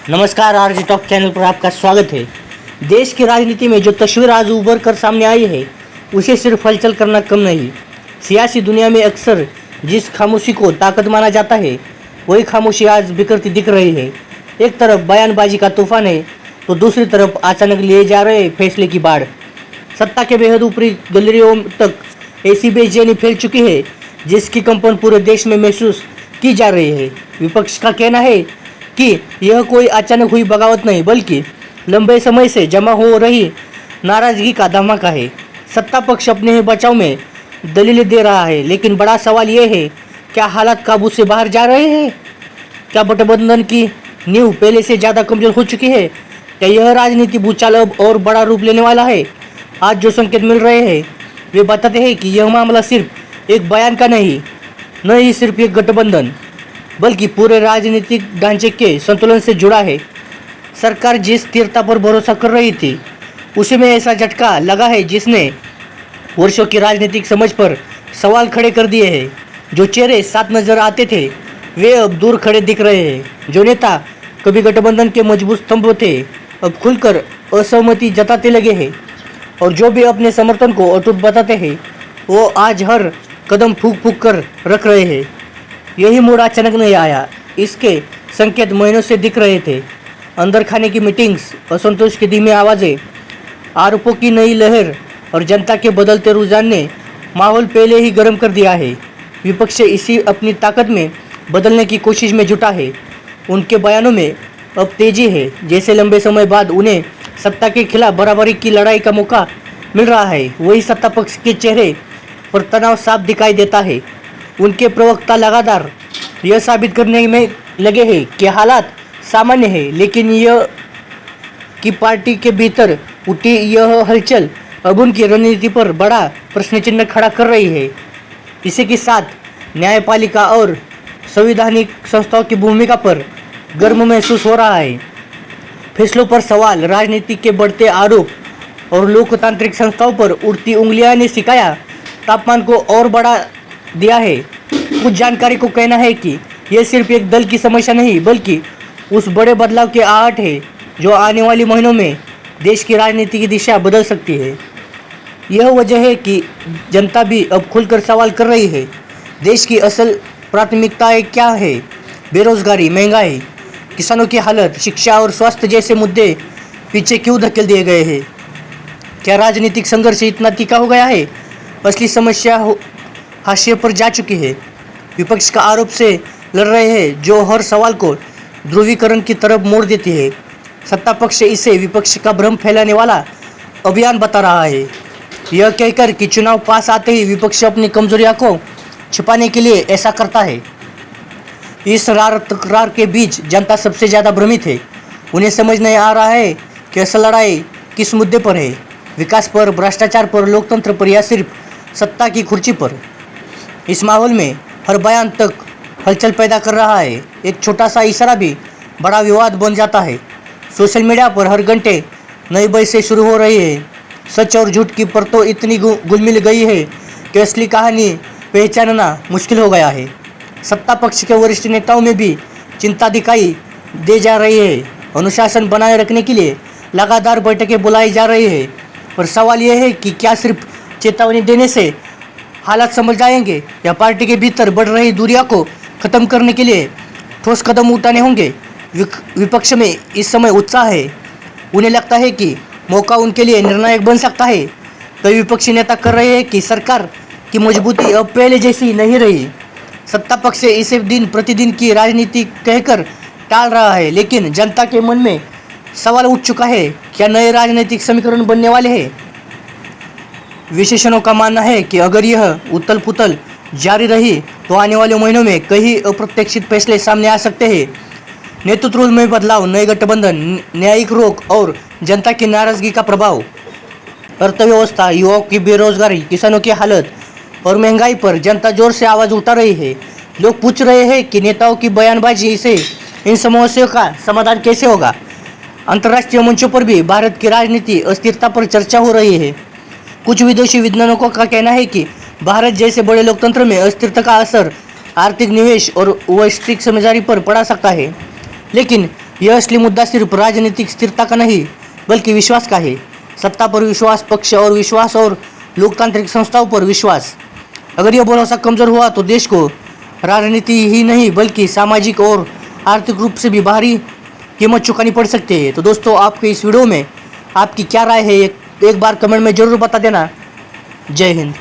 नमस्कार, RG talk channel पर आपका स्वागत है। देश की राजनीति में जो तस्वीर आज उभर कर सामने आई है, उसे सिर्फ हलचल करना कम नहीं। सियासी दुनिया में अक्सर जिस खामोशी को ताकत माना जाता है, वही खामोशी आज बिखरती दिख रही है। एक तरफ बयानबाजी का तूफान है, तो दूसरी तरफ अचानक लिए जा रहे फैसले की बाढ़। सत्ता के बेहद ऊपरी गलियों तक ऐसी बेचैनी फैल चुकी है, जिसकी कंपन पूरे देश में महसूस की जा रही है। विपक्ष का कहना है कि यह कोई अचानक हुई बगावत नहीं, बल्कि लंबे समय से जमा हो रही नाराजगी का धमाका है। सत्ता पक्ष अपने ही बचाव में दलीलें दे रहा है, लेकिन बड़ा सवाल यह है, क्या हालात काबू से बाहर जा रहे हैं? क्या गठबंधन की नींव पहले से ज़्यादा कमजोर हो चुकी है? क्या यह राजनीति भूचाल अब और बड़ा रूप लेने वाला है? आज जो संकेत मिल रहे हैं, वे बताते हैं कि यह मामला सिर्फ एक बयान का नहीं, न ही सिर्फ एक गठबंधन, बल्कि पूरे राजनीतिक ढांचे के संतुलन से जुड़ा है। सरकार जिस स्थिरता पर भरोसा कर रही थी, उसी में ऐसा झटका लगा है जिसने वर्षों की राजनीतिक समझ पर सवाल खड़े कर दिए हैं। जो चेहरे साथ नजर आते थे, वे अब दूर खड़े दिख रहे हैं। जो नेता कभी गठबंधन के मजबूत स्तंभ थे, अब खुलकर असहमति जताते लगे हैं, और जो भी अपने समर्थन को अटूट बताते हैं, वो आज हर कदम फूंक फूंक कर रख रहे हैं। यही मोड़ अचानक नहीं आया, इसके संकेत महीनों से दिख रहे थे। अंदर खाने की मीटिंग्स, असंतोष की धीमी आवाज़ें, आरोपों की नई लहर और जनता के बदलते रुझान ने माहौल पहले ही गर्म कर दिया है। विपक्ष इसी अपनी ताकत में बदलने की कोशिश में जुटा है। उनके बयानों में अब तेजी है, जैसे लंबे समय बाद उन्हें सत्ता के खिलाफ बराबरी की लड़ाई का मौका मिल रहा है। वही सत्ता पक्ष के चेहरे पर तनाव साफ दिखाई देता है। उनके प्रवक्ता लगातार यह साबित करने में लगे हैं कि हालात सामान्य है, लेकिन यह कि पार्टी के भीतर उठी यह हलचल अब उनकी रणनीति पर बड़ा प्रश्न चिन्ह खड़ा कर रही है। इसी के साथ न्यायपालिका और संवैधानिक संस्थाओं की भूमिका पर गर्म महसूस हो रहा है। फैसलों पर सवाल, राजनीति के बढ़ते आरोप और लोकतांत्रिक संस्थाओं पर उड़ती उंगलियां ने सिकाया तापमान को और बढ़ा दिया है। कुछ जानकारी को कहना है कि यह सिर्फ एक दल की समस्या नहीं, बल्कि उस बड़े बदलाव की आहट है जो आने वाले महीनों में देश की राजनीति की दिशा बदल सकती है। यह वजह है कि जनता भी अब खुलकर सवाल कर रही है, देश की असल प्राथमिकताएं क्या है? बेरोजगारी, महंगाई, किसानों की हालत, शिक्षा और स्वास्थ्य जैसे मुद्दे पीछे क्यों धकेल दिए गए हैं? क्या राजनीतिक संघर्ष इतना तीखा हो गया है? असली समस्या हाशिए पर जा चुकी है। विपक्ष का आरोप से लड़ रहे हैं, जो हर सवाल को ध्रुवीकरण की तरफ मोड़ देती है। सत्ता पक्ष इसे विपक्ष का भ्रम फैलाने वाला अभियान बता रहा है, यह कहकर कि चुनाव पास आते ही विपक्ष अपनी कमजोरियों को छिपाने के लिए ऐसा करता है। इस रार तकरार के बीच जनता सबसे ज़्यादा भ्रमित है। उन्हें समझ नहीं आ रहा है कि असल लड़ाई किस मुद्दे पर है, विकास पर, भ्रष्टाचार पर, लोकतंत्र पर, या सिर्फ सत्ता की कुर्सी पर। इस माहौल में हर बयान तक हलचल पैदा कर रहा है। एक छोटा सा इशारा भी बड़ा विवाद बन जाता है। सोशल मीडिया पर हर घंटे नई बहसें शुरू हो रही है। सच और झूठ की परतों इतनी घुल-मिल गई है कि असली कहानी पहचानना मुश्किल हो गया है। सत्ता पक्ष के वरिष्ठ नेताओं में भी चिंता दिखाई दे जा रही है। अनुशासन बनाए रखने के लिए लगातार बैठकें बुलाई जा रही है, और सवाल यह है कि क्या सिर्फ चेतावनी देने से हालात समझ जाएंगे, या पार्टी के भीतर बढ़ रही दूरियां को खत्म करने के लिए ठोस कदम उठाने होंगे? विपक्ष में इस समय उत्साह है। उन्हें लगता है कि मौका उनके लिए निर्णायक बन सकता है। कई विपक्षी नेता कर रहे हैं कि सरकार की मजबूती अब पहले जैसी नहीं रही। सत्ता पक्ष इसे दिन प्रतिदिन की राजनीति कहकर टाल रहा है, लेकिन जनता के मन में सवाल उठ चुका है, क्या नए राजनीतिक समीकरण बनने वाले हैं? विशेषज्ञों का मानना है कि अगर यह उथल पुथल जारी रही, तो आने वाले महीनों में कई अप्रत्याशित फैसले सामने आ सकते हैं। नेतृत्व में बदलाव, नए गठबंधन, न्यायिक रोक और जनता की नाराजगी का प्रभाव। अर्थव्यवस्था, युवाओं की बेरोजगारी, किसानों की हालत और महंगाई पर जनता जोर से आवाज़ उठा रही है। लोग पूछ रहे हैं कि नेताओं की बयानबाजी से इन समस्याओं का समाधान कैसे होगा? अंतर्राष्ट्रीय मंचों पर भी भारत की राजनीति अस्थिरता पर चर्चा हो रही है। कुछ विदेशी विद्वानों का कहना है कि भारत जैसे बड़े लोकतंत्र में अस्थिरता का असर आर्थिक निवेश और वैश्विक समझदारी पर पड़ा सकता है। लेकिन यह असली मुद्दा सिर्फ राजनीतिक स्थिरता का नहीं बल्कि विश्वास का है। सत्ता पर विश्वास, पक्ष और विश्वास और लोकतांत्रिक संस्थाओं पर विश्वास। अगर यह भरोसा कमज़ोर हुआ तो देश को राजनीति ही नहीं बल्कि सामाजिक और आर्थिक रूप से भी भारी कीमत चुकानी पड़ सकती है। तो दोस्तों, आपके इस वीडियो में आपकी क्या राय है, एक बार कमेंट में ज़रूर बता देना। जय हिंद।